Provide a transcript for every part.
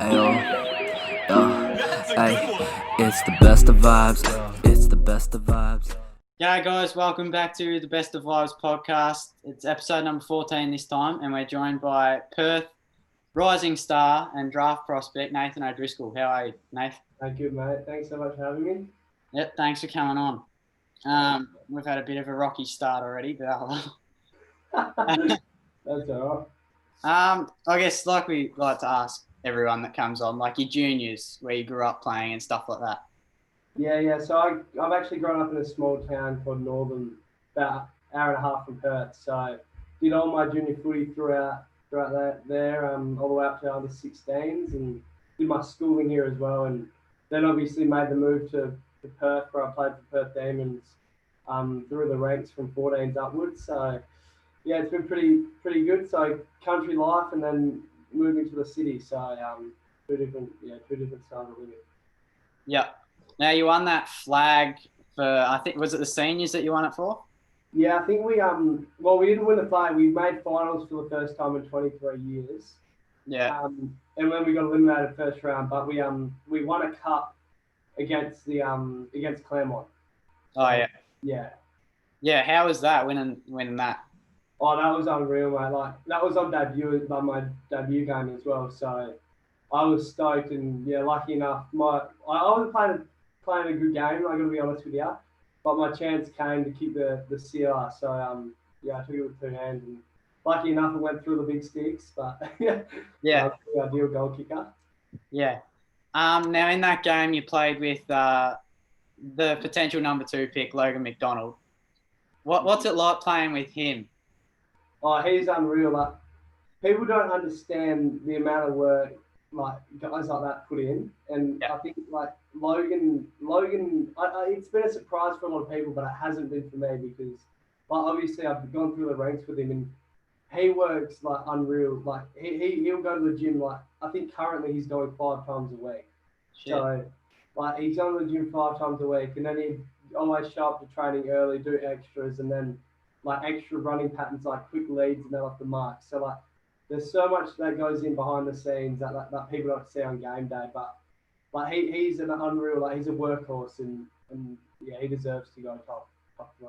Ayo, yo, hey, it's the best of vibes. It's the best of vibes. G'day guys, welcome back to the Best of Vibes podcast. It's episode number 14 this time, and we're joined by Perth rising star and draft prospect Nathan O'Driscoll. How are you, Nathan? Good, mate. Thanks so much for having me. Yep, thanks for coming on. We've had a bit of a rocky start already, but That's all I guess like we like to ask everyone that comes on, like your juniors, where you grew up playing and stuff like that. right. Yeah. So I've actually grown up in a small town called Northern, about an hour and a half from Perth. So did all my junior footy throughout that there, all the way up to under 16s, and did my schooling here as well. And then obviously made the move to Perth, where I played for Perth Demons, through the ranks from 14s upwards. So yeah, it's been pretty good. So country life, and then moving to the city. So two different styles of living. Yeah. Now you won that flag for, I think, was it the seniors that you won it for? Yeah, I think we we didn't win the flag. We made finals for the first time in 23 years. Yeah. And then we got eliminated first round, but we won a cup against against Claremont. Oh yeah. Yeah. Yeah. How was that winning that? Oh, that was unreal, mate. Like that was on debut, like my debut game as well. So I was stoked, and yeah, lucky enough, I was playing a good game. I got to be honest with you, but my chance came to keep the CR. So yeah, I took it with two hands, and lucky enough, it went through the big sticks. But yeah, Yeah. the ideal goal kicker. Yeah. Now in that game you played with the potential number 2 pick, Logan McDonald. What's it like playing with him? Oh, he's unreal. Like people don't understand the amount of work like guys like that put in, and Yeah. I think like Logan, it's been a surprise for a lot of people, but it hasn't been for me because, like, obviously I've gone through the ranks with him, and he works like unreal. Like he'll go to the gym. Like I think currently he's going 5 times a week. Shit. So like he's going to the gym 5 times a week, and then he always show up to training early, do extras, and then like extra running patterns, like quick leads and then off the mark. So like there's so much that goes in behind the scenes that people don't see on game day. But like he's an unreal, like he's a workhorse, and yeah, he deserves to go top 3.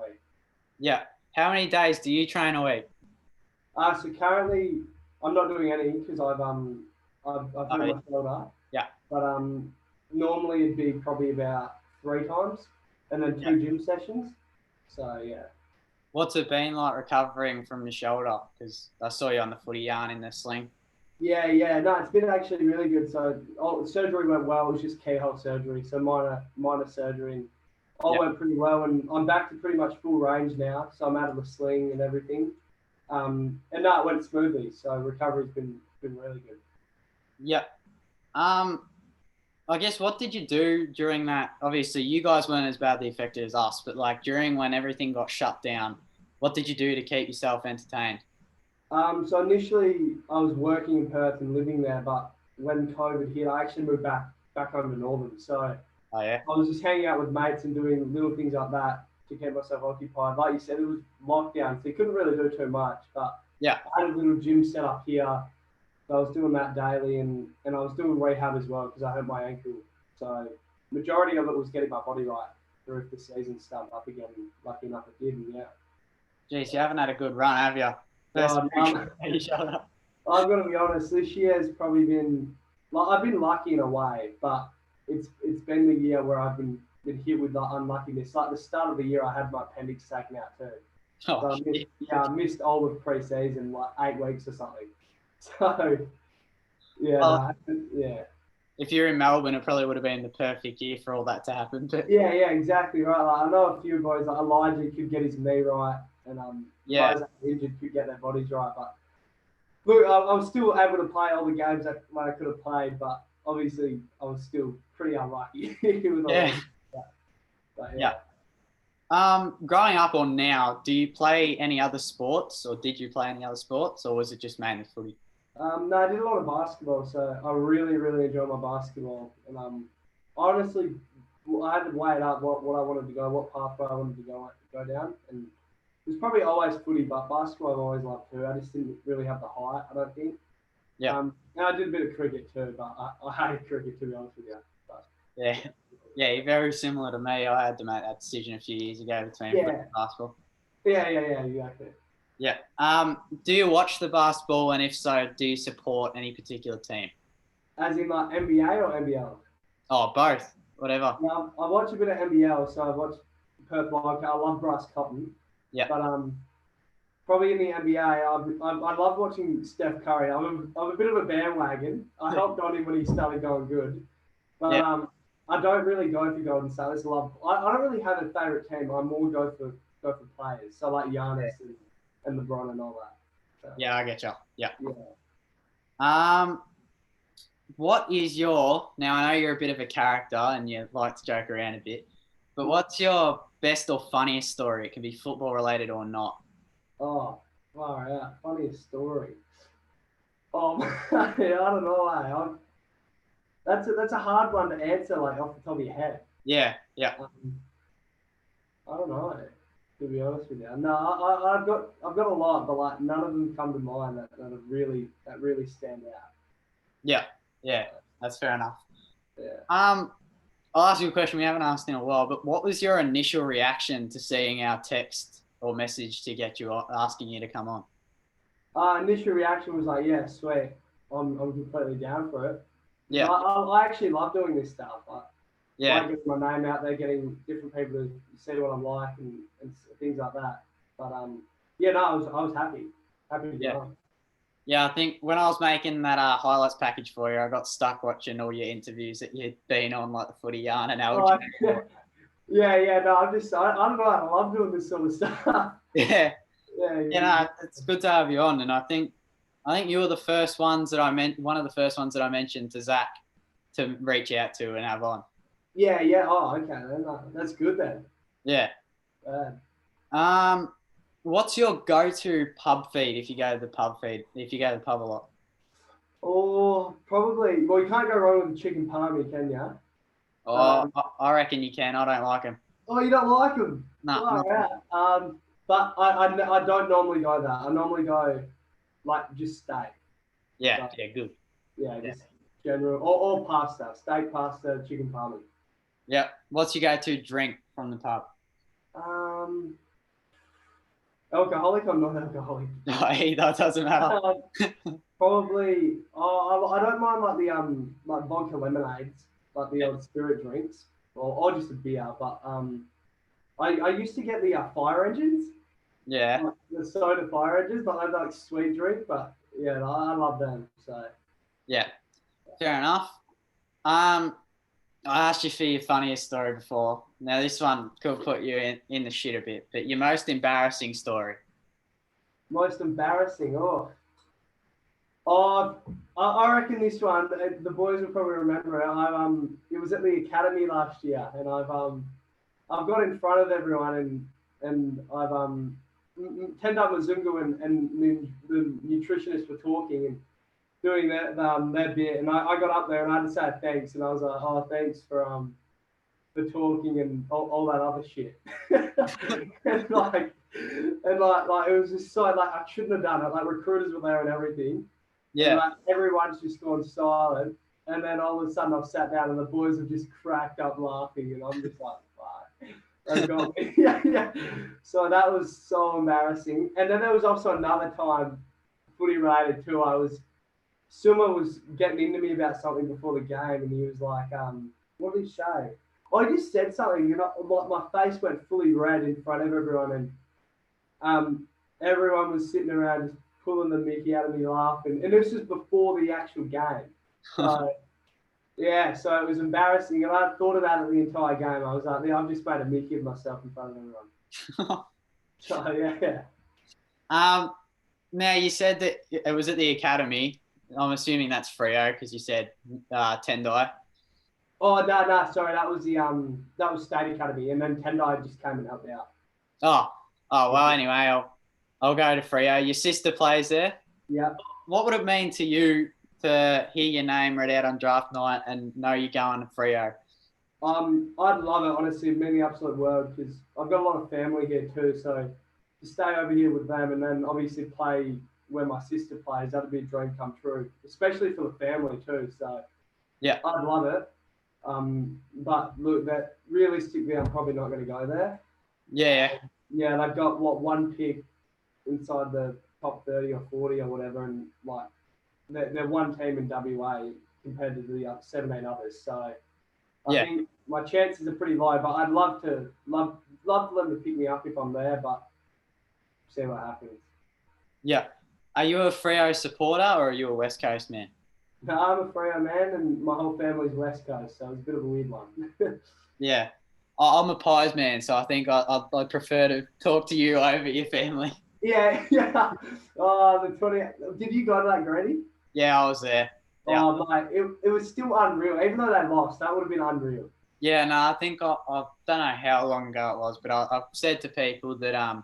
Yeah. How many days do you train a week? So currently I'm not doing any because I've hurt my shoulder. Yeah. But normally it'd be probably about 3 times, and then 2 gym sessions. So yeah. What's it been like recovering from your shoulder? Because I saw you on the footy yarn in the sling. Yeah. No, it's been actually really good. So surgery went well. It was just keyhole surgery, so minor surgery, and all went pretty well. And I'm back to pretty much full range now. So I'm out of the sling and everything. And no, it went smoothly. So recovery's been really good. Yeah. I guess what did you do during that? Obviously, you guys weren't as badly affected as us, but like during when everything got shut down, what did you do to keep yourself entertained? So initially I was working in Perth and living there, but when COVID hit, I actually moved back home to Northern. So Oh yeah. I was just hanging out with mates and doing little things like that to keep myself occupied. Like you said, it was lockdown, so you couldn't really do too much. But Yeah. I had a little gym set up here. So I was doing that daily, and I was doing rehab as well because I hurt my ankle. So majority of it was getting my body right for if the season started up again. Lucky enough it did, and yeah. Geez, you haven't had a good run, have you? God, I've got to be honest. This year has probably been like I've been lucky in a way, but it's been the year where I've been hit with like unluckiness. Like the start of the year, I had my appendix taken out too. Oh, So I missed all of pre-season, like 8 weeks or something. So yeah, Well, yeah. if you're in Melbourne, it probably would have been the perfect year for all that to happen. But Yeah, exactly right. Like, I know a few boys, like Elijah could get his knee right, and guys that are injured could get their bodies right. But look, I'm still able to play all the games that I could have played, but obviously I was still pretty unlucky with all Yeah. that. But Yeah. Growing up or now, do you play any other sports, or did you play any other sports, or was it just mainly footy? No, I did a lot of basketball, so I really enjoy my basketball. And honestly, I had to weigh it up what I wanted to go, what pathway I wanted to go down, and it was probably always footy, but basketball I've always loved too. I just didn't really have the height, I don't think. Yeah. And I did a bit of cricket too, but I hated cricket, to be honest with you. But, Yeah. Yeah, you're very similar to me. I had to make that decision a few years ago between football and basketball. yeah, exactly. Yeah. Do you watch the basketball, and if so, do you support any particular team? As in like NBA or NBL? Oh, both. Whatever. I watch a bit of NBL, so I watch Perth Wildcat. I love Bryce Cotton. Yeah. But probably in the NBA, I love watching Steph Curry. I'm a bit of a bandwagon. I helped on him when he started going good. But I don't really go for Golden State. I don't really have a favorite team. I more go for players. So like Giannis and LeBron and all that. So, Yeah, I get you. Yeah. Yeah. What is your, now I know you're a bit of a character and you like to joke around a bit, but what's your best or funniest story? It can be football related or not. Oh, wow, yeah. Funniest story. Oh, yeah, I don't know. That's a hard one to answer, like off the top of your head. Yeah. I don't know, to be honest with you. No, I've got a lot, but like none of them come to mind that really stand out. Yeah, that's fair enough. Yeah. I'll ask you a question we haven't asked in a while, but what was your initial reaction to seeing our text or message to get you asking you to come on? Initial reaction was like, yeah, sweet. I'm completely down for it. Yeah. I actually love doing this stuff. I like getting my name out there, getting different people to see what I'm like and things like that. But yeah, no, I was happy to be on. Yeah, I think when I was making that highlights package for you, I got stuck watching all your interviews that you'd been on, like the Footy Yarn and Algae. Yeah. No, I don't know. I love doing this sort of stuff. Yeah. No, it's good to have you on, and I think you were the first ones that one of the first ones that I mentioned to Zach to reach out to and have on. Yeah. Oh, okay. Then that's good then. Yeah. What's your go-to pub feed if you go to the pub a lot? Oh, probably. Well, you can't go wrong with the chicken palmy, can you? Oh, I reckon you can. I don't like them. Oh, you don't like them? No. Right. But I don't normally go that. I normally go like just steak. Yeah, good. Yeah, just general or pasta, steak, pasta, chicken palmy. Yeah. What's your go-to drink from the pub? Alcoholic or non-alcoholic? No, that doesn't matter. Probably. I don't mind like the like vodka lemonades, like the old spirit drinks, or just a beer. But I used to get the fire engines. Yeah. Like the soda fire engines, but they're like sweet drink. But yeah, I love them. So. Yeah. Fair enough. I asked you for your funniest story before. Now this one could put you in the shit a bit, but your most embarrassing story. Most embarrassing, I reckon this one. The boys will probably remember it. It was at the academy last year, and I've got in front of everyone, and I've Tendai Mazungu and the nutritionist were talking and doing their bit, and I got up there and I had to say thanks, and I was like, oh, thanks for talking and all that other shit. and like it was just so like I shouldn't have done it. Like recruiters were there and everything. Yeah. And, like everyone's just gone silent, and then all of a sudden I've sat down and the boys have just cracked up laughing, and I'm just like, fuck. They got me. Yeah. So that was so embarrassing. And then there was also another time, footy related too. Suma was getting into me about something before the game, and he was like, what did he say? Oh, he just said something, and my face went fully red in front of everyone, and everyone was sitting around just pulling the mickey out of me laughing. And this was before the actual game. So, yeah, so it was embarrassing, and I thought about it the entire game. I was like, I've just made a mickey of myself in front of everyone. So, yeah. Now, you said that it was at the academy. I'm assuming that's Freo because you said Tendai. Oh no, sorry, that was State Academy, and then Tendai just came and helped out. Oh well. Anyway, I'll go to Freo. Your sister plays there. Yeah. What would it mean to you to hear your name read out on draft night and know you're going to Freo? I'd love it, honestly. It'd mean the absolute world because I've got a lot of family here too. So to stay over here with them and then obviously play where my sister plays, that'd be a dream come true, especially for the family too. So Yeah. I'd love it. But look, that realistically, I'm probably not going to go there. Yeah. Yeah, they've got one pick inside the top 30 or 40 or whatever, and like they're one team in WA compared to the 17 others. So I Yeah. think my chances are pretty low. But I'd love to let them pick me up if I'm there, but see what happens. Yeah. Are you a Freo supporter or are you a West Coast man? No, I'm a Freo man, and my whole family's West Coast, so it's a bit of a weird one. Yeah. I'm a Pies man, so I think I'd prefer to talk to you over your family. Yeah, yeah. Oh, the 20. Did you go to that, Grady? Yeah, I was there. Yeah. Oh, mate, it was still unreal. Even though they lost, that would have been unreal. Yeah, no, I think I don't know how long ago it was, but I've said to people that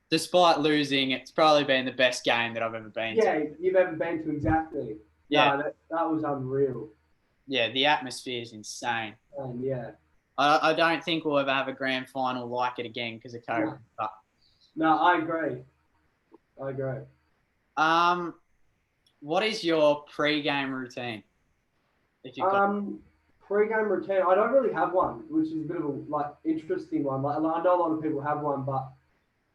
despite losing, it's probably been the best game that I've ever been Yeah, to. you've ever been to exactly. Yeah. No, that was unreal. Yeah, the atmosphere is insane. And yeah. I don't think we'll ever have a grand final like it again because of COVID. No. But, No, I agree. what is your pre-game routine? If you've got Pre-game routine. I don't really have one, which is a bit of a interesting one. Like, I know a lot of people have one, but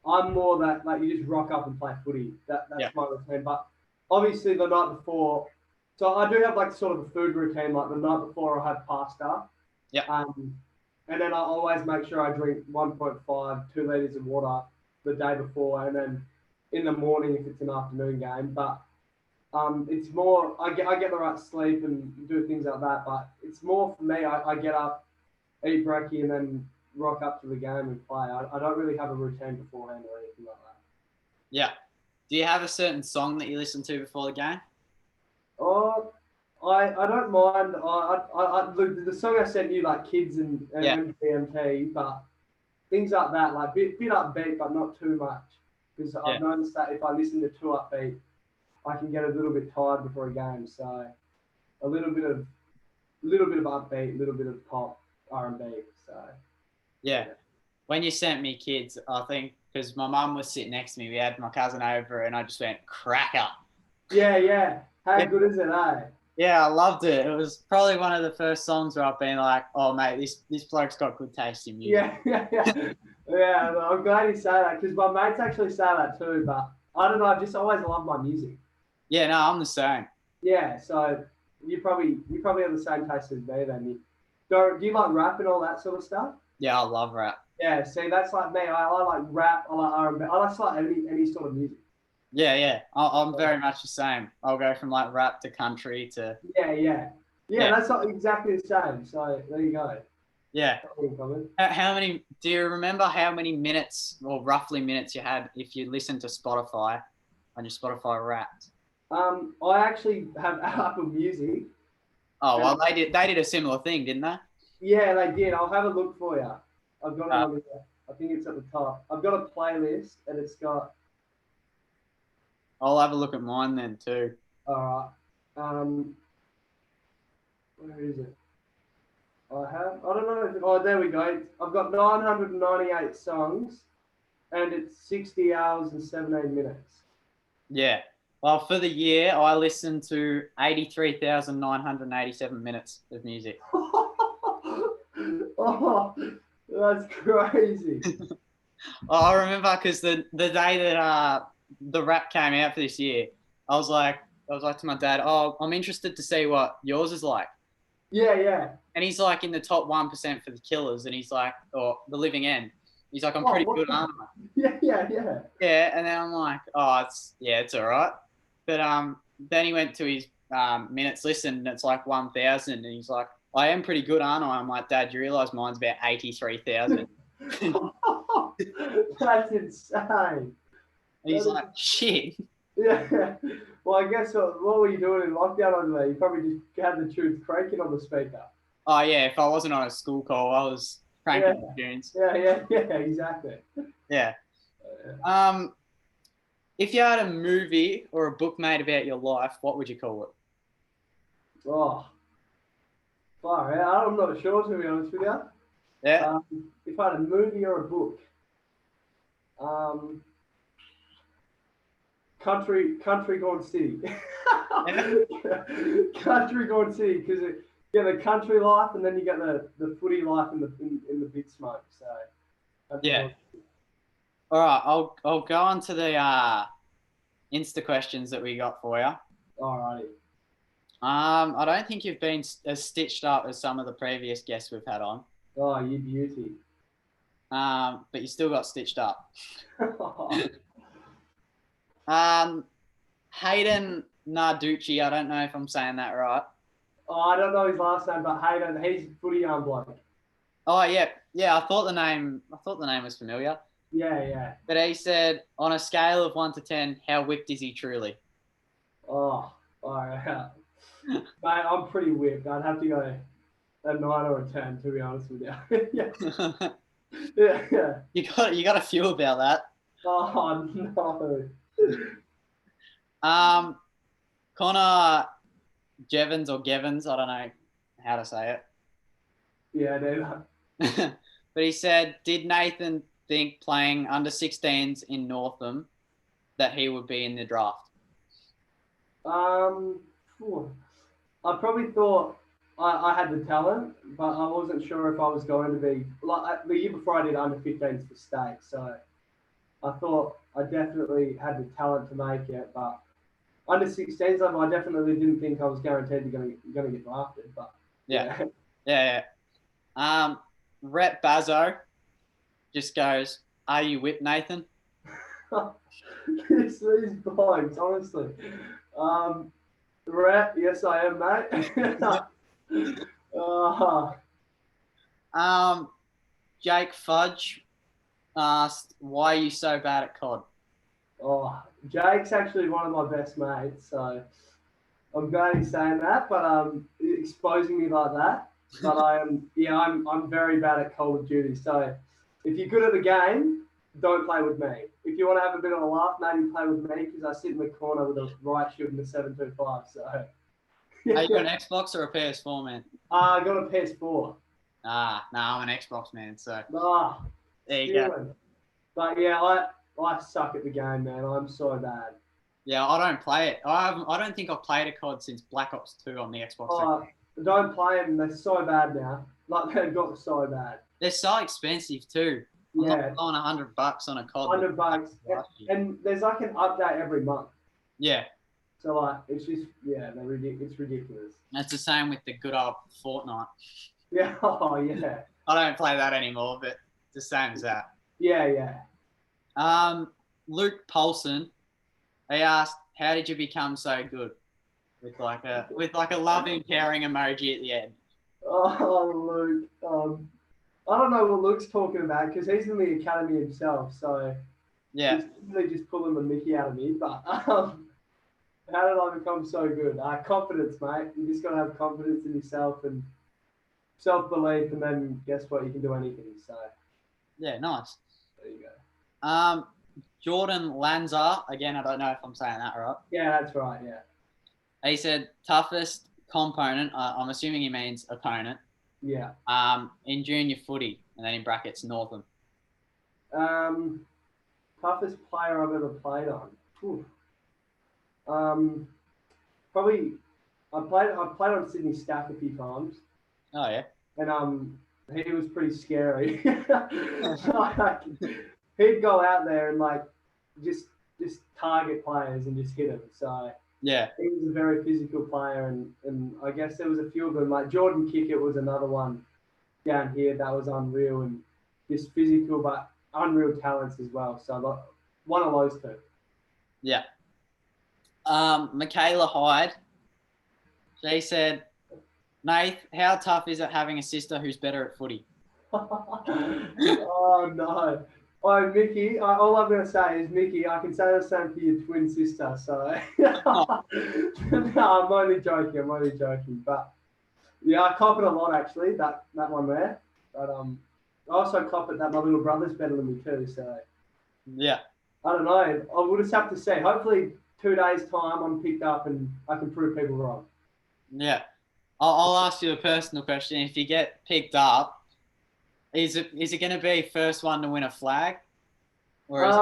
I'm more that like you just rock up and play footy. That's my routine. But obviously the night before, so I do have like sort of a food routine. Like the night before, I have pasta. Yeah. And then I always make sure I drink 1.5, 2 liters of water the day before, and then in the morning if it's an afternoon game. But it's more I get the right sleep and do things like that. But it's more for me. I get up, eat brekkie, and then rock up to the game and play. I don't really have a routine beforehand or anything like that. Yeah. Do you have a certain song that you listen to before the game? Oh, I don't mind. The song I sent you, like Kids and MGMT, but things like that, like bit upbeat, but not too much. Because I've noticed that if I listen to too upbeat, I can get a little bit tired before a game. So a little bit of upbeat, a little bit of pop, R&B. So Yeah. When you sent me Kids, I think because my mum was sitting next to me, we had my cousin over, and I just went cracker. Yeah. How good is it, eh? Yeah, I loved it. It was probably one of the first songs where I've been like, "Oh, mate, this bloke's got good taste in music." Yeah. Well, I'm glad you say that because my mates actually say that too. But I don't know. I've just always loved my music. Yeah, no, I'm the same. Yeah. So you probably have the same taste as me then. Do you like rap and all that sort of stuff? Yeah, I love rap. Yeah. See, that's like me. I like rap. I like R&B. I like any sort of music. Yeah. I'm very much the same. I'll go from like rap to country to. Yeah. That's not exactly the same. So there you go. Yeah. How many? Do you remember how many minutes or roughly minutes you had if you listened to Spotify on your Spotify Wrapped? I actually have Apple Music. Oh well, they did a similar thing, didn't they? Yeah, they did. I'll have a look for you. I've got it over there. I think it's at the top. I've got a playlist, and it's got. I'll have a look at mine then too. All right. Where is it? I don't know. There we go. I've got 998 songs, and it's 60 hours and 17 minutes. Yeah. Well, for the year, I listened to 83,987 minutes of music. Oh, that's crazy. I remember because the day that the rap came out for this year, I was like to my dad, "Oh, I'm interested to see what yours is like." Yeah. And he's like in the top 1% for the Killers, and he's like, or the Living End. He's like, I'm pretty good, aren't I? Yeah. Yeah, and then I'm like, oh, it's all right. But then he went to his minutes listened, and it's like 1,000, and he's like, I am pretty good, aren't I? I'm like, Dad, you realise mine's about 83,000. That's insane. And he's like, shit. Yeah. Well, I guess what were you doing in lockdown over there? You probably just had the tunes cranking on the speaker. Oh, yeah, if I wasn't on a school call, I was cranking the tunes. Yeah, exactly. Yeah. If you had a movie or a book made about your life, what would you call it? Oh. Far out. I'm not sure, to be honest with you. Yeah. If I had a movie or a book. Country Gone City. Country Gone City, because you get the country life and then you get the footy life in the big smoke. So Yeah. All right, I'll go on to the Insta questions that we got for you. Alrighty. I don't think you've been as stitched up as some of the previous guests we've had on. Oh, you beauty. But you still got stitched up. Hayden Narducci, I don't know if I'm saying that right. Oh, I don't know his last name, but Hayden, he's footy bloke. Oh yeah. I thought the name was familiar. Yeah. But he said, on a scale of 1 to 10, how whipped is he truly? Oh, alright. Mate, I'm pretty whipped. I'd have to go a 9 or a 10, to be honest with you. yeah. You got a few about that. Oh no. Connor Jevons or Gevins, I don't know how to say it. Yeah, dude. But he said, did Nathan think playing under 16s in Northam that he would be in the draft? I probably thought I had the talent, but I wasn't sure if I was going to be like the year before I did under 15s for state. So I thought I definitely had the talent to make it, but under 16s level, I definitely didn't think I was guaranteed going to get drafted. But yeah. Rhett Bazzo just goes, "Are you whipped, Nathan?" These blokes, honestly. Rhett, yes, I am, mate. Jake Fudge asked, "Why are you so bad at COD?" Oh, Jake's actually one of my best mates, so I'm glad he's saying that. But exposing me like that. But I'm very bad at Call of Duty. So if you're good at the game, don't play with me. If you want to have a bit of a laugh, maybe play with me because I sit in the corner with a right shoot and a 7.25. So. Are you an Xbox or a PS4 man? I got a PS4. I'm an Xbox man. So. There you go. But yeah, I suck at the game, man. I'm so bad. Yeah, I don't play it. I don't think I've played a COD since Black Ops 2 on the Xbox. Don't play them. They're so bad now. Like, they've got so bad. They're so expensive too. I'm not blowing $100 on a COD. $100. And there's like an update every month. Yeah. So like, it's just, it's ridiculous. That's the same with the good old Fortnite. Yeah. Oh yeah. I don't play that anymore, but it's the same as that. Yeah. Luke Paulson, he asked, "How did you become so good?" With like a loving, caring emoji at the end. Oh, Luke. I don't know what Luke's talking about because he's in the academy himself. So yeah, he's really just pulling the mickey out of me. But how did I become so good? Confidence, mate. You just gotta have confidence in yourself and self-belief, and then guess what? You can do anything. So yeah, nice. There you go. Jordan Lanza, again, I don't know if I'm saying that right. Yeah, that's right. Yeah. He said toughest component. I'm assuming he means opponent. Yeah. In junior footy, and then in brackets Northam. Toughest player I've ever played on. Probably I played on Sydney Stack a few times. Oh yeah. And he was pretty scary. He'd go out there and like just target players and just hit them. So yeah, he was a very physical player, and I guess there was a few of them. Like Jordan Kickett was another one down here that was unreal and just physical, but unreal talents as well. So one of those two. Yeah. Michaela Hyde, she said, "Nath, how tough is it having a sister who's better at footy?" Oh no. Oh, Mickey, all I'm going to say is, Mickey, I can say the same for your twin sister, so... No, I'm only joking. But, yeah, I cop it a lot, actually, that one there. But I also cop it that my little brother's better than me too, so... Yeah. I don't know. We'll just have to see. Hopefully, 2 days' time, I'm picked up and I can prove people wrong. Yeah. I'll ask you a personal question. If you get picked up, is it going to be first one to win a flag? Or is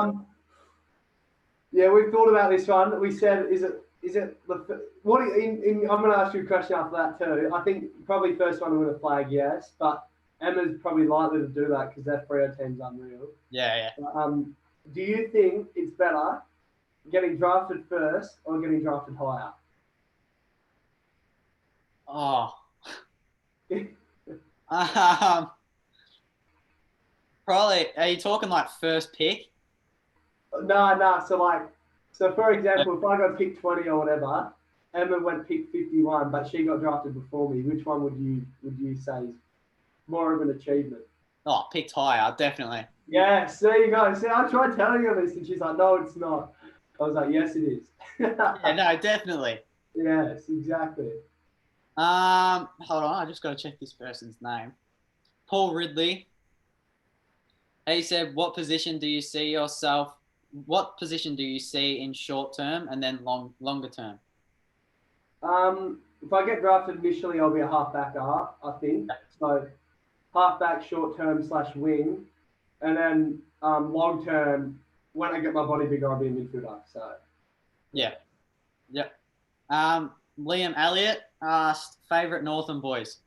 Yeah, we've thought about this one. We said, is it what? I'm going to ask you a question after that too. I think probably first one with a flag, yes, but Emma's probably likely to do that because their Freo team's unreal. Yeah. Do you think it's better getting drafted first or getting drafted higher? Oh. Probably. Are you talking like first pick? Nah. So for example, if I got picked 20 or whatever, Emma went pick 51, but she got drafted before me. Which one would you say is more of an achievement? Oh, picked higher, definitely. Yes, there you go. See, I tried telling her this, and she's like, "No, it's not." I was like, "Yes, it is." Yeah, no, definitely. Yes, exactly. Hold on, I just got to check this person's name. Paul Ridley. He said, "What position do you see yourself? What position do you see in short term and then longer term?" If I get drafted initially, I'll be a halfback, I think. So halfback, short term / wing, and then long term, when I get my body bigger, I'll be a midfielder. So Yeah. Liam Elliott asked, "Favorite Northern boys?"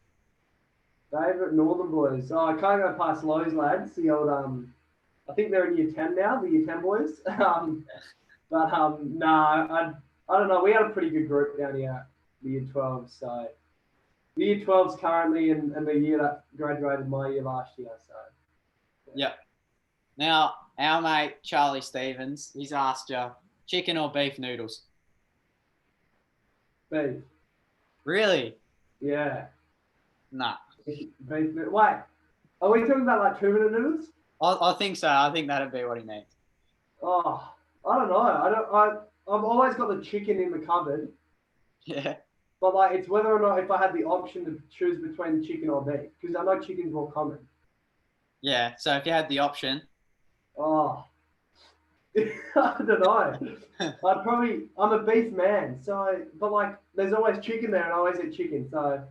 favorite Northern boys. Oh, I can't go past Lowe's lads. The old I think they're in year 10 now. The year 10 boys. I don't know. We had a pretty good group down here, the year 12. So the year 12's currently in the year that graduated my year last year. So Yeah. Now, our mate Charlie Stevens, he's asked you, chicken or beef noodles? beef. Really? Yeah. Nah. Beef. Wait. Are we talking about like 2-minute noodles? I think so. I think that'd be what he means. Oh, I don't know. I've always got the chicken in the cupboard, Yeah. but like it's whether or not if I had the option to choose between chicken or beef, because I know chicken's more common. Yeah. So if you had the option. Oh, I don't know. I'm a beef man, but like there's always chicken there, and I always eat chicken, so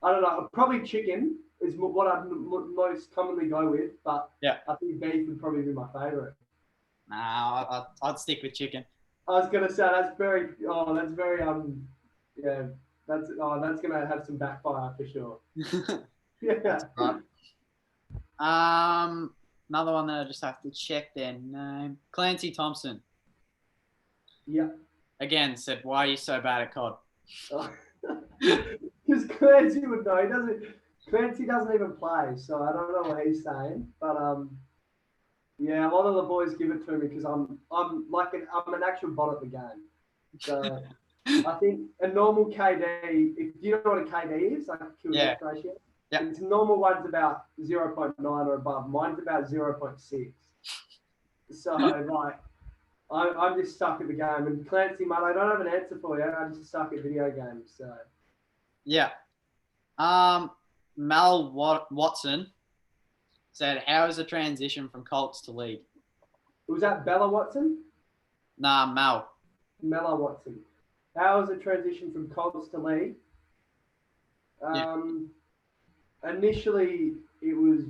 I don't know. Probably chicken is what I'd most commonly go with, but Yeah. I think beef would probably be my favorite. Nah, I'd stick with chicken. I was gonna say that's very yeah, that's gonna have some backfire for sure. Yeah. Right. Another one that I just have to check their name. Clancy Thompson. Yeah. Again said, "Why are you so bad at COD?" Because Clancy would know. Clancy doesn't even play, so I don't know what he's saying. But yeah, a lot of the boys give it to me because I'm an actual bot at the game. So I think a normal KD, if you know what a KD is, like a kill death ratio, its normal one's about 0.9 or above. Mine's about 0.6. So like, I'm just stuck at the game. And Clancy, mate, I don't have an answer for you. I'm just stuck at video games. So yeah. Mel Watson said, "How is the transition from Colts to League?" was that Bella Watson? Nah, Mel. Mella Watson. How was the transition from Colts to League? Initially, it was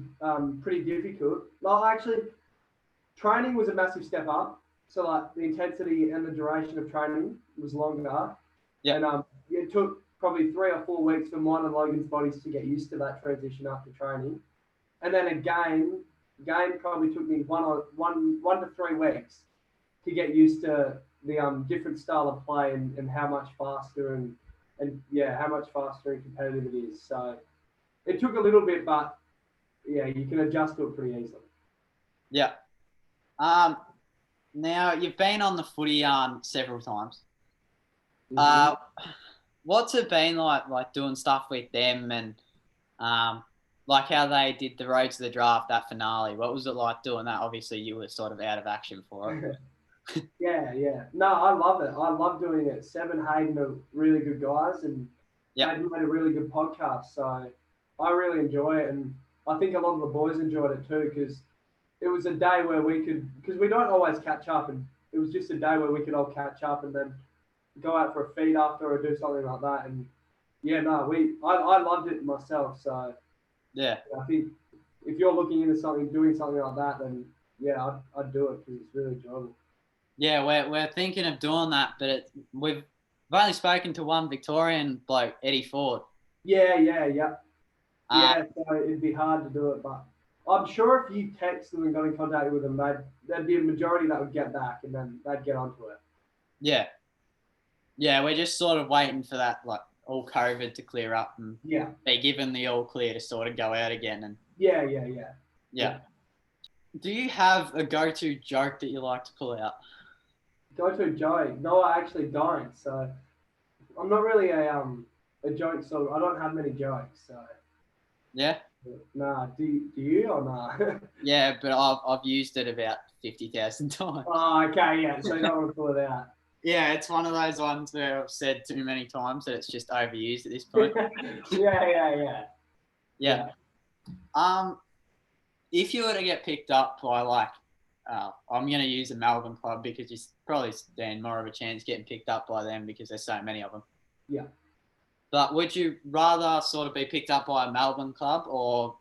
pretty difficult. Well, actually, training was a massive step up. So, like, the intensity and the duration of training was longer. Yeah. And it took probably 3 or 4 weeks for mine and Logan's bodies to get used to that transition after training. And then a game probably took me 1 to 3 weeks to get used to the different style of play and how much faster and how much faster and competitive it is. So it took a little bit, but yeah, you can adjust to it pretty easily. Yeah. Now you've been on the footy yarn several times. What's it been like doing stuff with them and like how they did the road to the draft, that finale? What was it like doing that? Obviously, you were sort of out of action for it. Yeah. No, I love it. I love doing it. Seb and Hayden are really good guys, and Hayden made a really good podcast. So I really enjoy it, and I think a lot of the boys enjoyed it too because it was a day where because we don't always catch up, and it was just a day where we could all catch up and then go out for a feed after or do something like that. And yeah, no, I loved it myself. So yeah, I think if you're looking into doing something like that, then yeah, I'd do it because it's really enjoyable. Yeah, we're thinking of doing that, but we've only spoken to one Victorian bloke, Eddie Ford. Yeah. Uh, Yeah, so it'd be hard to do it, but I'm sure if you text them and got in contact with them, there'd be a majority that would get back and then they'd get onto it. yeah, yeah, we're just sort of waiting for that like all COVID to clear up and Yeah, be given the all clear to sort of go out again. And yeah. yeah. Do you have a go-to joke that you like to pull out? Go to a joke. No, I actually don't. So I'm not really a joke sort of. I don't have many jokes. So Yeah, nah. Do you or nah? yeah, but I've used it about 50,000 times. Oh, okay, yeah. So you don't want to pull it out. Yeah, it's one of those ones where I've said too many times that it's just overused at this point. Yeah. Yeah. If you were to get picked up by like, I'm going to use a Melbourne club because you probably stand more of a chance getting picked up by them because there's so many of them. Yeah. But would you rather sort of be picked up by a Melbourne club or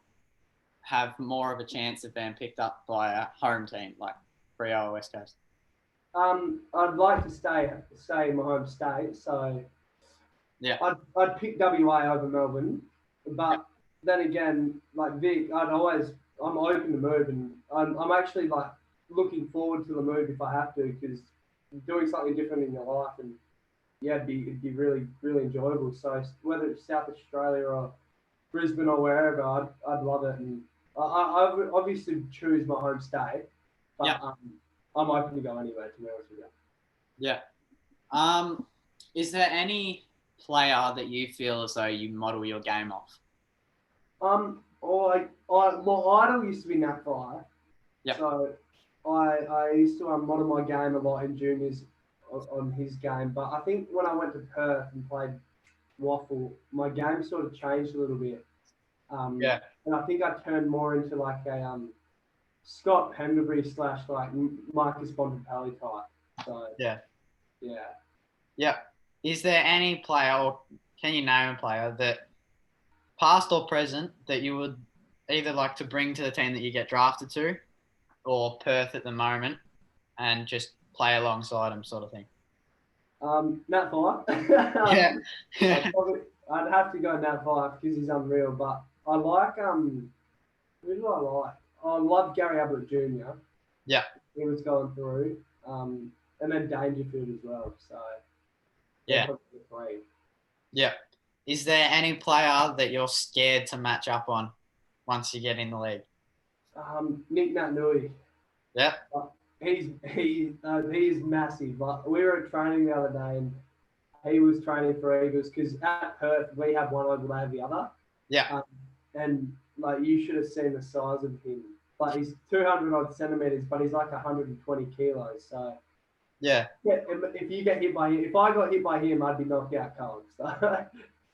have more of a chance of being picked up by a home team like Freo or West Coast? I'd like to stay in my home state, so Yeah. I'd pick WA over Melbourne, but then again, like Vic, I'm open to move, and I'm actually like looking forward to the move if I have to, because doing something different in your life, and yeah, it'd be really really enjoyable. So whether it's South Australia or Brisbane or wherever, I'd love it, and I would obviously choose my home state, but Yeah. I'm open to go anywhere, to be honest with you. Yeah. Is there any player that you feel as though you model your game off? My idol used to be Nat Fire. Yep. So I used to model my game a lot in juniors on his game, but I think when I went to Perth and played waffle, my game sort of changed a little bit. Yeah. And I think I turned more into like a Scott Pendlebury / like Marcus Bontempelli type. So Yeah. yeah. Yeah. Is there any player, or can you name a player that, past or present, that you would either like to bring to the team that you get drafted to, or Perth at the moment, and just play alongside him, sort of thing? Nat Fire. Yeah. I'd have to go Nat Fire because he's unreal. But I like who do I like? I love Gary Ablett Jr. Yeah. He was going through. And then Dangerfield as well. So Yeah. probably the three. Yeah. Is there any player that you're scared to match up on once you get in the league? Nick Nui. Yeah. He is massive. Like we were at training the other day, and he was training for Eagles because at Perth we have one over, they have the other. Yeah. And like you should have seen the size of him. Like he's 200 odd centimeters, but he's like 120 kilos. So yeah. If you get hit by him, if I got hit by him, I'd be knocked out cold. So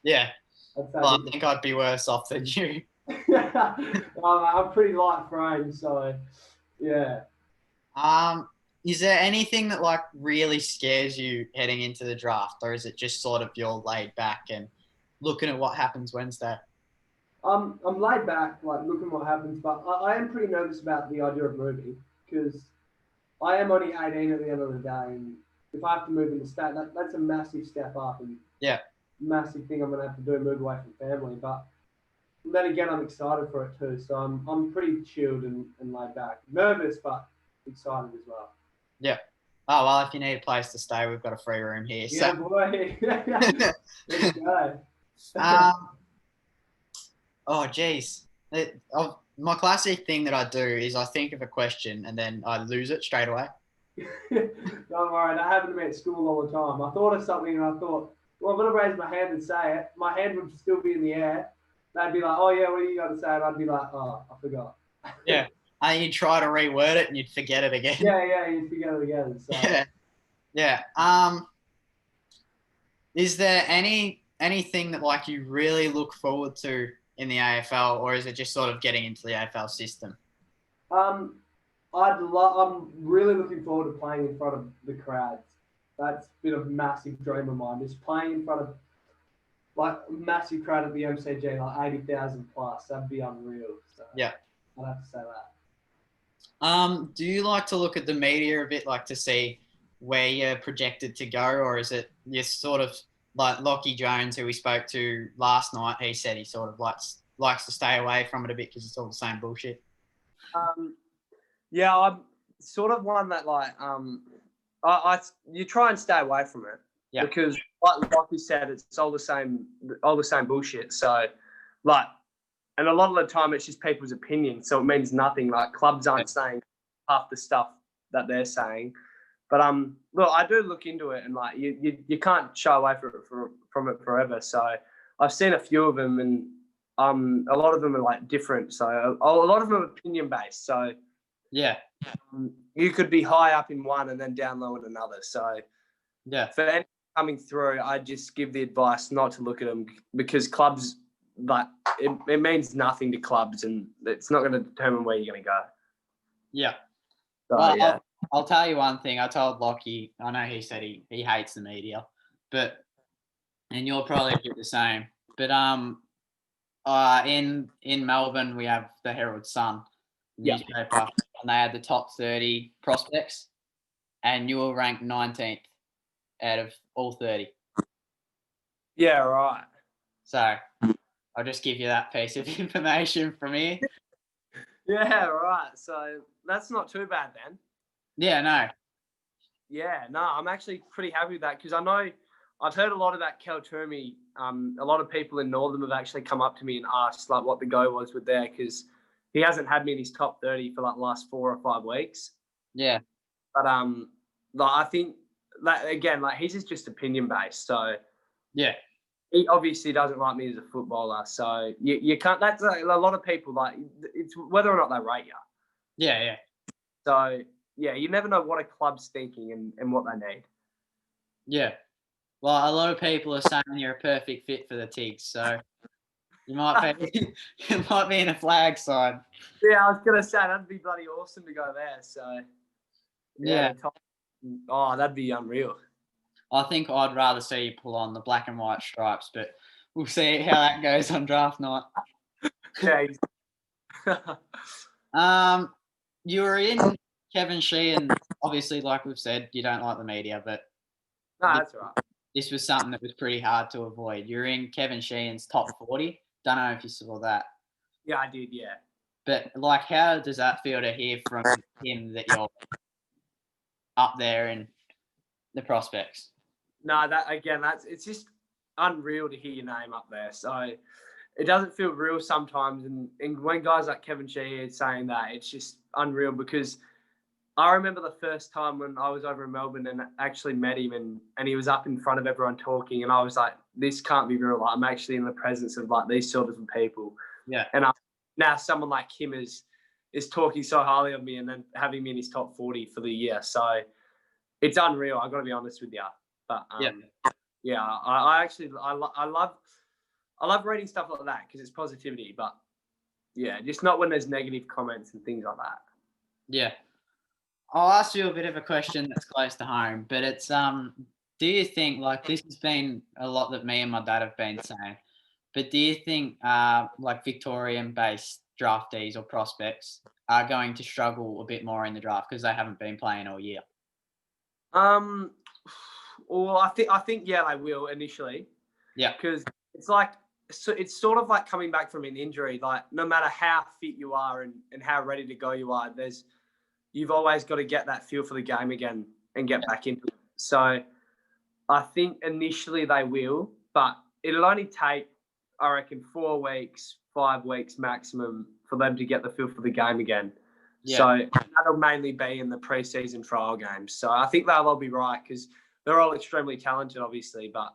yeah. Well, I think I'd be worse off than you. I'm pretty light frame, so yeah. Is there anything that like really scares you heading into the draft, or is it just sort of you're laid back and looking at what happens Wednesday? I'm laid back, like looking what happens, but I am pretty nervous about the idea of moving because I am only 18 at the end of the day, and if I have to move in the state, that's a massive step up and massive thing I'm going to have to do, move away from family. But then again, I'm excited for it too, so I'm pretty chilled and laid back, nervous but excited as well. Yeah. Oh well, if you need a place to stay, we've got a free room here. Yeah, so. boy. Let's go. Oh, geez. My classic thing that I do is I think of a question and then I lose it straight away. Don't worry, that happened to me at school all the time. I thought of something and I thought, well, I'm going to raise my hand and say it. My hand would still be in the air. They'd be like, oh, yeah, what do you got to say? And I'd be like, oh, I forgot. Yeah. And you'd try to reword it and you'd forget it again. Yeah, you'd forget it again. So. Yeah. Is there anything that like you really look forward to in the AFL, or is it just sort of getting into the AFL system? I'm really looking forward to playing in front of the crowds. That's been a massive dream of mine. Just playing in front of like a massive crowd at the MCG, like 80,000 plus. That'd be unreal. So yeah, I'd have to say that. Do you like to look at the media a bit, like to see where you're projected to go, or is it you're sort of like Lockie Jones, who we spoke to last night? He said he sort of likes to stay away from it a bit because it's all the same bullshit. Yeah, I'm sort of one that you try and stay away from it because, like you said, it's all the same bullshit. So, and a lot of the time it's just people's opinion, so it means nothing. Like clubs aren't saying half the stuff that they're saying. But look, I do look into it, and like you can't shy away from it forever. So I've seen a few of them, and a lot of them are like different. So a lot of them are opinion based. So yeah, you could be high up in one and then down low in another. So yeah, for anyone coming through, I just give the advice not to look at them because clubs, like it means nothing to clubs, and it's not going to determine where you're going to go. Yeah. So, well, yeah. I'll tell you one thing. I told Lockie, I know he said he hates the media, and you'll probably do the same. But in Melbourne we have the Herald Sun newspaper, and they had the top 30 prospects, and you were ranked 19th out of all 30. Yeah, right. So I'll just give you that piece of information from here. Yeah, right. So that's not too bad then. Yeah, no. Yeah, no, I'm actually pretty happy with that because I know I've heard a lot about Kel Toomey. A lot of people in Northern have actually come up to me and asked like what the go was with there because he hasn't had me in his top 30 for like the last 4 or 5 weeks. Yeah. But like I think that again, like his is just opinion based. So yeah, he obviously doesn't like me as a footballer. So you can't. That's like, a lot of people like it's whether or not they rate you. Yeah, yeah. So yeah, you never know what a club's thinking and what they need. Yeah. Well, a lot of people are saying you're a perfect fit for the Tigs, so you might be in a flag side. Yeah, I was gonna say that'd be bloody awesome to go there. So yeah. Oh, that'd be unreal. I think I'd rather see you pull on the black and white stripes, but we'll see how that goes on draft night. Yeah. You were in Kevin Sheehan. Obviously, like we've said, you don't like the media, but no, that's all right. This was something that was pretty hard to avoid. You're in Kevin Sheehan's top 40. Don't know if you saw that. Yeah, I did. Yeah. But like, how does that feel to hear from him that you're up there in the prospects? No, it's just unreal to hear your name up there. So it doesn't feel real sometimes. And when guys like Kevin Sheehan saying that, it's just unreal because I remember the first time when I was over in Melbourne and actually met him and he was up in front of everyone talking and I was like, this can't be real. Like, I'm actually in the presence of like these sort of people. Yeah. And now someone like him is talking so highly of me and then having me in his top 40 for the year. So it's unreal. I got to be honest with you. But yeah, I love reading stuff like that because it's positivity. But yeah, just not when there's negative comments and things like that. Yeah. I'll ask you a bit of a question that's close to home, but it's do you think, like, this has been a lot that me and my dad have been saying, but do you think like Victorian-based draftees or prospects are going to struggle a bit more in the draft because they haven't been playing all year? Well, I think yeah, they will initially. Yeah. Because it's sort of like coming back from an injury. Like no matter how fit you are and how ready to go you are, you've always got to get that feel for the game again and get back into it. So I think initially they will, but it'll only take, I reckon, 4 weeks, 5 weeks maximum for them to get the feel for the game again. Yeah. So that'll mainly be in the preseason trial games. So I think they'll all be right because they're all extremely talented, obviously, but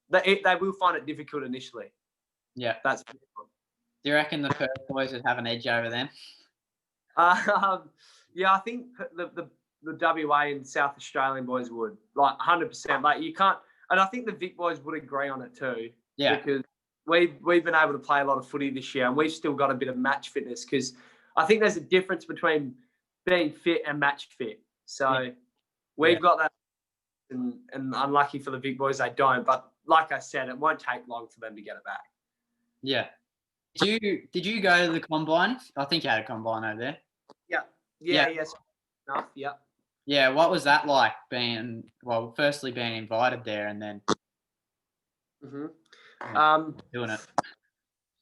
they will find it difficult initially. Yeah. That's. Do you reckon the Perth boys would have an edge over them? Yeah, I think the WA and South Australian boys would, like 100%. Like you can't, and I think the Vic boys would agree on it too. Yeah. Because we've been able to play a lot of footy this year, and we've still got a bit of match fitness. Because I think there's a difference between being fit and match fit. So we've got that, and unlucky for the Vic boys, they don't. But like I said, it won't take long for them to get it back. Yeah. Did you go to the combine? I think you had a combine over there. Yeah. Yes. Enough. Yeah. Yeah, what was that like firstly being invited there and then doing it?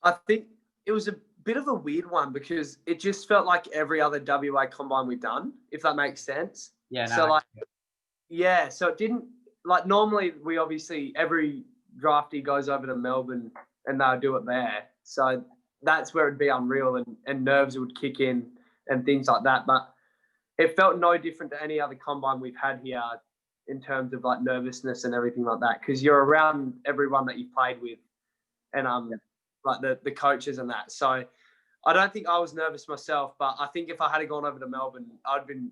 I think it was a bit of a weird one because it just felt like every other WA combine we've done, if that makes sense. Yeah, So no. so it didn't like normally we obviously every draftee goes over to Melbourne and they'll do it there. So that's where it'd be unreal and nerves would kick in and things like that. But it felt no different to any other combine we've had here in terms of like nervousness and everything like that because you're around everyone that you've played with and like the coaches and that. So I don't think I was nervous myself, but I think if I had gone over to Melbourne, I'd been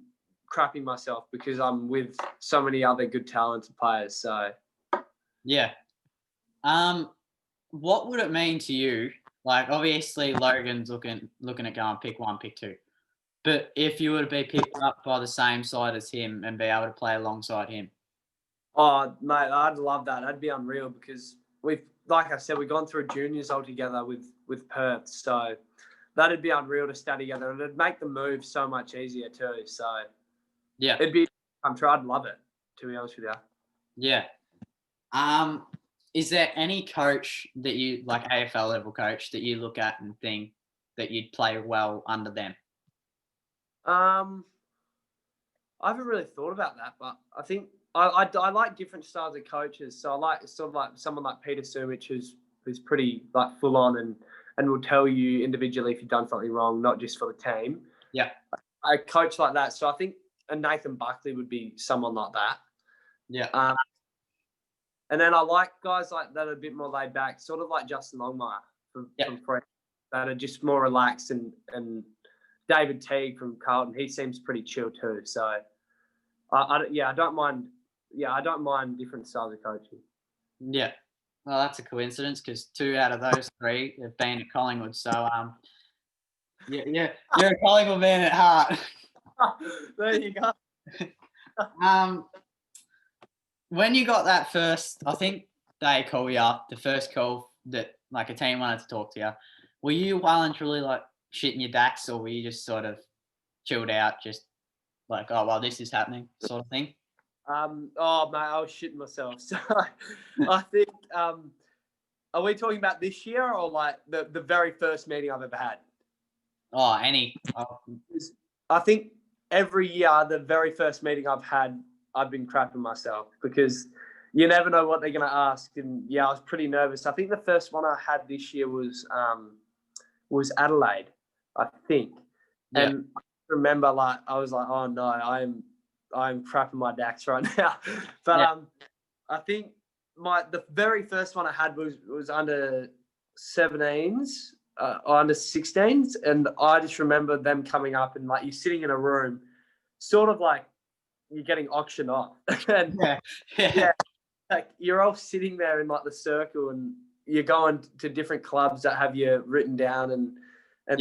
crapping myself because I'm with so many other good talented players. So yeah. What would it mean to you? Like obviously Logan's looking at going pick 1, pick 2. But if you were to be picked up by the same side as him and be able to play alongside him. Oh, mate, I'd love that. That'd be unreal because like I said, we've gone through juniors all together with Perth. So that'd be unreal to stay together. And it'd make the move so much easier too. So yeah, it'd be, I'm sure I'd love it, to be honest with you. Yeah. Is there any coach that you, like AFL level coach, that you look at and think that you'd play well under them? I haven't really thought about that, but I think I like different styles of coaches. So I like sort of like someone like Peter Sumich who's pretty like full on and will tell you individually if you've done something wrong, not just for the team. Yeah. A coach like that. So I think a Nathan Buckley would be someone like that. Yeah. And then I like guys like that are a bit more laid back, sort of like Justin Longmire from Freo, that are just more relaxed and David Teague from Carlton, he seems pretty chill too. So I don't mind. Yeah, I don't mind different styles of coaching. Yeah. Well, that's a coincidence because 2 out of those 3 have been at Collingwood. So yeah, you're a Collingwood man at heart. There you go. When you got that first, I think they call you up, the first call that like a team wanted to talk to you. Were you well and truly like shitting your dacks, or were you just sort of chilled out, just like, oh well, this is happening, sort of thing? Oh mate, I was shitting myself. So I think are we talking about this year or like the very first meeting I've ever had? Oh, any. I think every year, the very first meeting I've had, I've been crapping myself because you never know what they're going to ask. And yeah, I was pretty nervous. I think the first one I had this year was Adelaide, I think. Yeah. And I remember like I was like, oh no, I'm crapping my dacks right now. But I think the very first one I had was under 17s. Under 16s, and I just remember them coming up and like you're sitting in a room, sort of like you're getting auctioned off, and like you're all sitting there in like the circle, and you're going to different clubs that have you written down and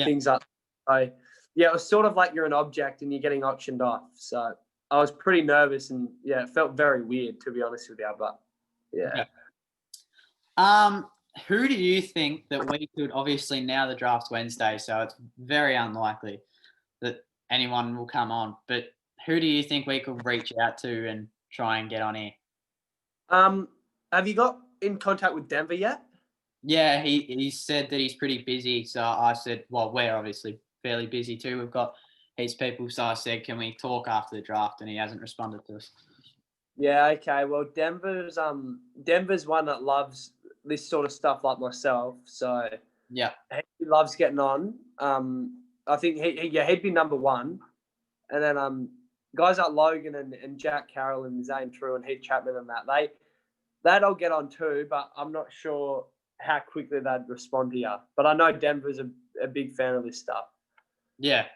things like that. So yeah, it was sort of like you're an object and you're getting auctioned off. So I was pretty nervous and it felt very weird to be honest with you, but yeah. Who do you think that we could, obviously now the draft's Wednesday, so it's very unlikely that anyone will come on, but who do you think we could reach out to and try and get on here? Have you got in contact with Denver yet? Yeah, he said that he's pretty busy, so I said, well, we're obviously fairly busy too. We've got heaps of people, so I said, can we talk after the draft, and he hasn't responded to us. Yeah, okay. Well, Denver's one that loves this sort of stuff like myself. So yeah, he loves getting on. I think he'd be number 1, and then guys like Logan and Jack Carroll and Zane True and Heath Chapman and they'd all get on too. But I'm not sure how quickly they'd respond to you. But I know Denver's a big fan of this stuff. Yeah,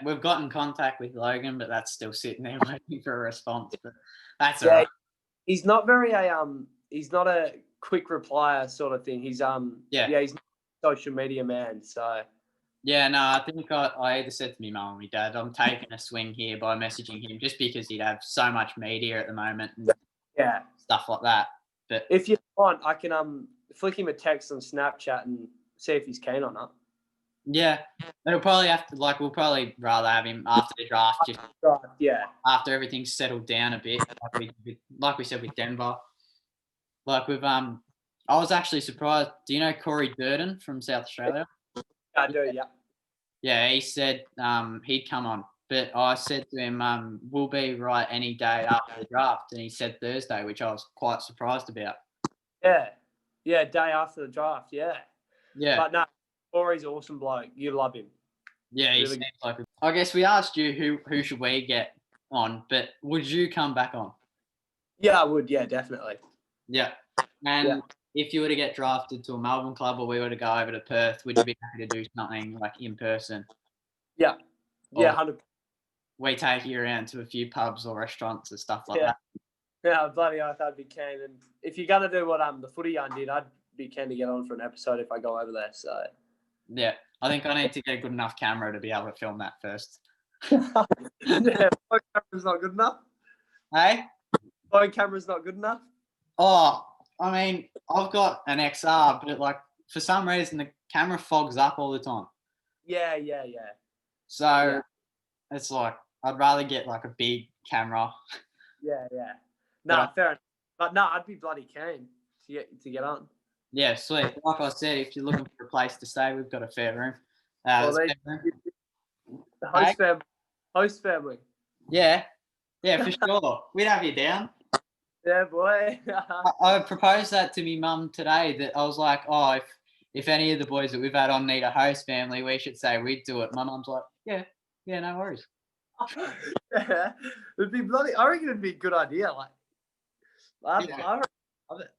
we've got in contact with Logan, but that's still sitting there waiting for a response. But that's all right. He's not very he's not a quick replier sort of thing. He's he's not a social media man. So yeah, no, I think I either said to me mum or my dad, I'm taking a swing here by messaging him just because he'd have so much media at the moment and stuff like that. But if you want, I can flick him a text on Snapchat and see if he's keen or not. Yeah, it'll probably have to we'll probably rather have him after the draft, just Right. Yeah. after everything's settled down a bit, like we said with Denver. Like with I was actually surprised. Do you know Corey Durden from South Australia? I do. Yeah. Yeah, he said he'd come on, but I said to him, "We'll be right any day after the draft," and he said Thursday, which I was quite surprised about. Yeah. Yeah. Day after the draft. Yeah. Yeah, But no, Corey's an awesome bloke. You love him. yeah, he really seems like. I guess we asked you who should we get on, but would you come back on? Yeah, I would. Yeah, definitely. Yeah, and if you were to get drafted to a Melbourne club or we were to go over to Perth, would you be happy to do something like in person? Yeah. Yeah. 100. We take you around to a few pubs or restaurants and stuff like Yeah. that. Yeah, bloody oath, I'd be keen. And if you're gonna do what the footy yarn did, I'd be keen to get on for an episode if I go over there. So Yeah, I think I need to get a good enough camera to be able to film that first. yeah, phone camera's not good enough. Hey? Phone camera's not good enough. Oh, I mean, I've got an XR, but like for some reason the camera fogs up all the time. Yeah. So it's like I'd rather get like a big camera. Yeah. No, But fair enough. But no, I'd be bloody keen to get on. Yeah, sweet. Like I said, if you're looking for a place to stay, we've got a fair room. Well, There's a fair room. the Hey? host family. Yeah, for sure. We'd have you down. Yeah, boy. I proposed that to me mum today. That I was like, oh, if any of the boys that we've had on need a host family, we should say we'd do it. My mum's like, yeah, no worries. Yeah, it'd be bloody. I reckon it'd be a good idea. Like, I Yeah. love it.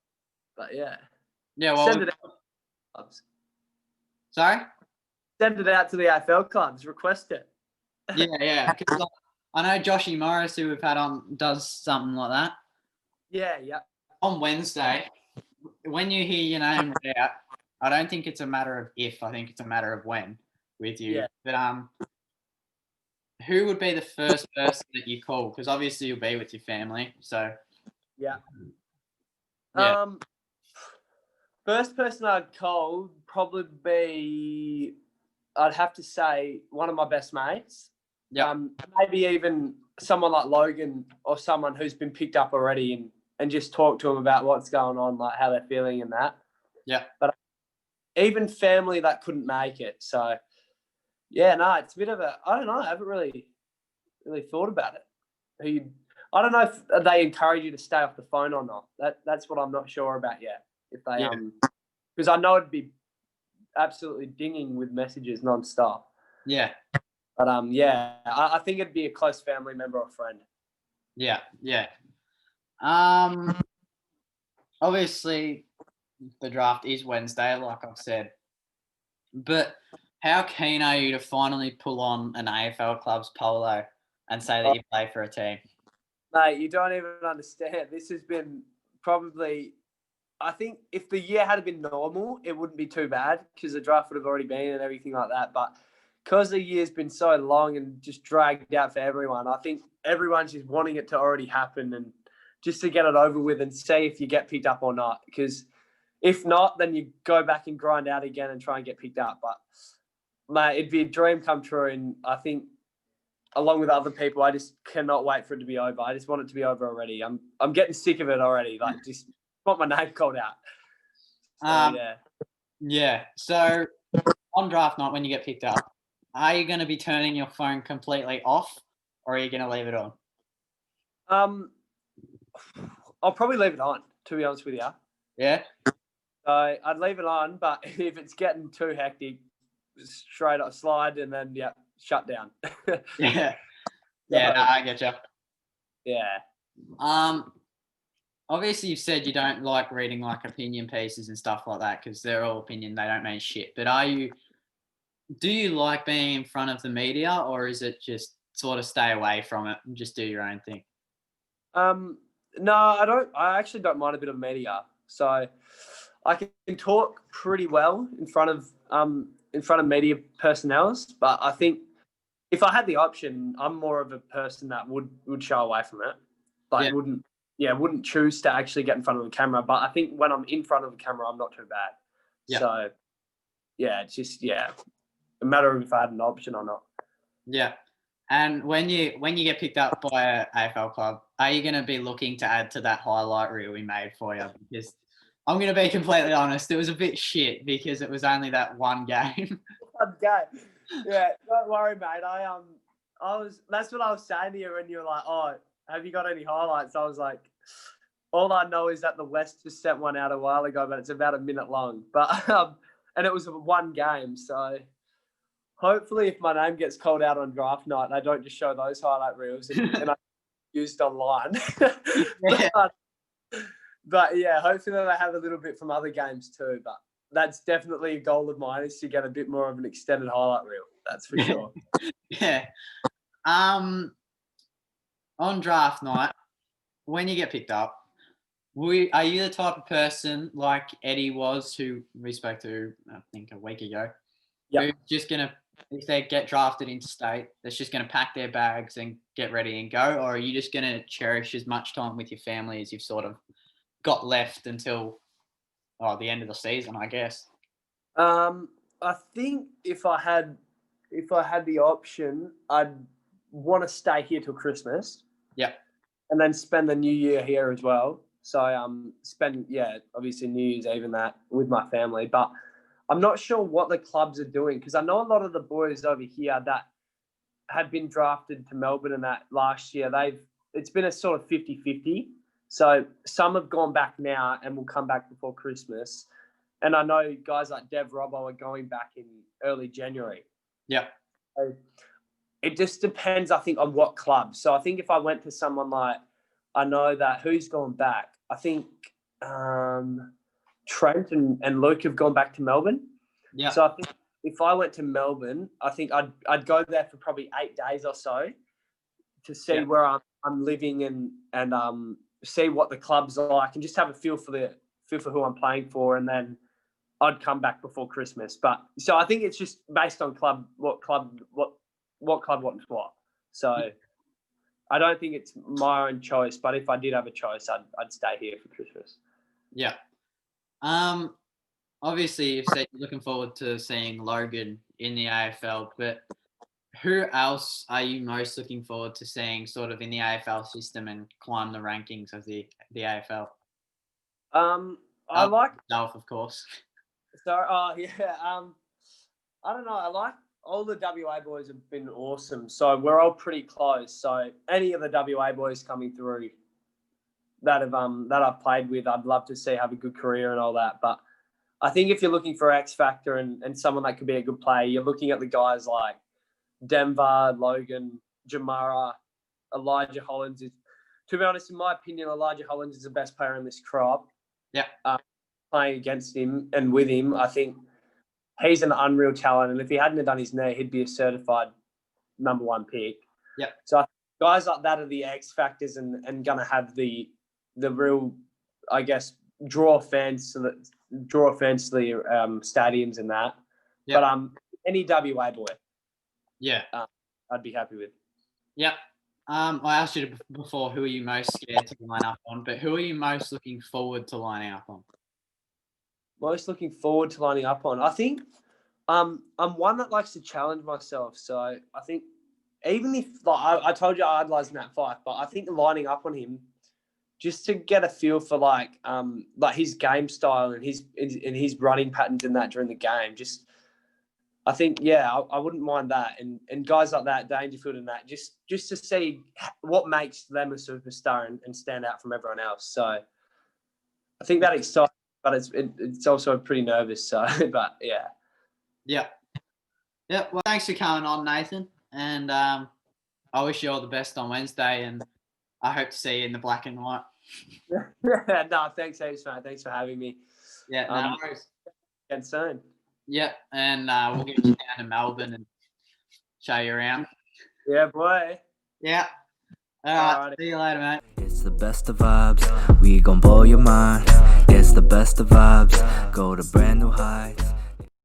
But yeah, Yeah, well, send it out. Clubs. sorry. Send it out to the AFL clubs. Request it. Yeah. 'Cause, like, I know Joshy Morris, who we've had on, does something like that. Yeah. On Wednesday, when you hear your name read out, I don't think it's a matter of if. I think it's a matter of when with you. Yeah. But who would be the first person that you call? Because obviously you'll be with your family. So Yeah. Yeah. First person I'd call would probably be, I'd have to say, one of my best mates. Yeah. Maybe even someone like Logan or someone who's been picked up already and just talk to them about what's going on, like how they're feeling and that. Yeah. But even family that couldn't make it. So, yeah, no, it's a bit of a, I don't know. I haven't really thought about it. I don't know if they encourage you to stay off the phone or not. That's what I'm not sure about yet. If they because I know it'd be absolutely dinging with messages nonstop. Yeah. But I think it'd be a close family member or friend. Yeah. Obviously the draft is Wednesday, like I've said. But how keen are you to finally pull on an AFL club's polo and say that you play for a team? Mate, you don't even understand. This has been probably, I think if the year had been normal, it wouldn't be too bad because the draft would have already been and everything like that. But because the year's been so long and just dragged out for everyone, I think everyone's just wanting it to already happen and just to get it over with and see if you get picked up or not. Because if not, then you go back and grind out again and try and get picked up. But, mate, it'd be a dream come true. And I think, along with other people, I just cannot wait for it to be over. I just want it to be over already. I'm getting sick of it already. Like, just want my name called out. So, Yeah. So on draft night, when you get picked up, are you going to be turning your phone completely off or are you going to leave it on? I'll probably leave it on, to be honest with you. Yeah. So I'd leave it on, but if it's getting too hectic, straight up slide and then shut down. Yeah. Yeah, no, I get you. Yeah. Obviously you've said you don't like reading like opinion pieces and stuff like that because they're all opinion, they don't mean shit. But do you like being in front of the media or is it just sort of stay away from it and just do your own thing? No, I don't. I actually don't mind a bit of media. So I can talk pretty well in front of media personnel. But I think if I had the option, I'm more of a person that would shy away from it. Like wouldn't choose to actually get in front of the camera. But I think when I'm in front of the camera, I'm not too bad. Yeah. So it's just a matter of if I had an option or not. Yeah. And when you get picked up by a AFL club, are you going to be looking to add to that highlight reel we made for you? Because I'm going to be completely honest, it was a bit shit because it was only that one game. One game. Yeah, don't worry, mate. That's what I was saying to you when you were like, "Oh, have you got any highlights?" I was like, all I know is that the West just sent one out a while ago, but it's about a minute long. But and it was one game, so hopefully, if my name gets called out on draft night, they don't just show those highlight reels and I used online. Yeah. But yeah, hopefully they have a little bit from other games too. But that's definitely a goal of mine, is to get a bit more of an extended highlight reel. That's for sure. Yeah. On draft night, when you get picked up, are you the type of person like Eddie was, who we spoke to, I think, a week ago, who's just going to, if they get drafted into state, that's just going to pack their bags and get ready and go? Or are you just going to cherish as much time with your family as you've sort of got left until the end of the season, I guess? I think if I had the option, I'd want to stay here till Christmas. Yeah. And then spend the New Year here as well. So obviously New Year's Eve and that with my family. But I'm not sure what the clubs are doing, because I know a lot of the boys over here that had been drafted to Melbourne and that last year, it's been a sort of 50-50. So some have gone back now and will come back before Christmas. And I know guys like Dev Robbo are going back in early January. Yeah. So it just depends, I think, on what club. So I think if I went to someone like, I know that who's gone back, I think Trent and Luke have gone back to Melbourne. Yeah. So I think if I went to Melbourne, I think I'd go there for probably 8 days or so to see where I'm living and see what the club's like and just have a feel for who I'm playing for, and then I'd come back before Christmas. But so I think it's just based on what club wants what. So I don't think it's my own choice, but if I did have a choice, I'd stay here for Christmas. Yeah. Obviously, you've said you're looking forward to seeing Logan in the AFL, but who else are you most looking forward to seeing sort of in the AFL system and climb the rankings of the AFL? I like yourself, of course. So, I don't know. I like all the WA boys have been awesome. So we're all pretty close. So any of the WA boys coming through that I've played with, I'd love to see have a good career and all that. But I think if you're looking for X factor and someone that could be a good player, you're looking at the guys like Denver, Logan, Jamara, Elijah Hollins. To be honest, in my opinion, Elijah Hollins is the best player in this crop. Yeah. Playing against him and with him, I think he's an unreal talent. And if he hadn't done his knee, he'd be a certified number one pick. Yeah. So I think guys like that are the X factors and going to have the real, I guess, draw fans to the stadiums and that. Yeah. But any WA boy, I'd be happy with. Yeah. I asked you before, who are you most scared to line up on? But who are you most looking forward to lining up on? Most looking forward to lining up on? I think I'm one that likes to challenge myself. So I think even if, like I told you I idolise Nat Fyfe, but I think lining up on him just to get a feel for like his game style and his running patterns in that during the game. Just I think I wouldn't mind that, and guys like that, Dangerfield and that, just to see what makes them a superstar and stand out from everyone else. So I think that excites. But it's also pretty nervous. So, but yeah. Well, thanks for coming on, Nathan. And I wish you all the best on Wednesday. And I hope to see you in the black and white. No, thanks, mate. Thanks for having me. Yeah, no worries. Again soon. Yeah, and we'll get you down to Melbourne and show you around. Yeah, boy. Yeah. All right. See you later, mate. It's the best of vibes. We gon' blow your mind. It's the best of vibes. Go to brand new heights.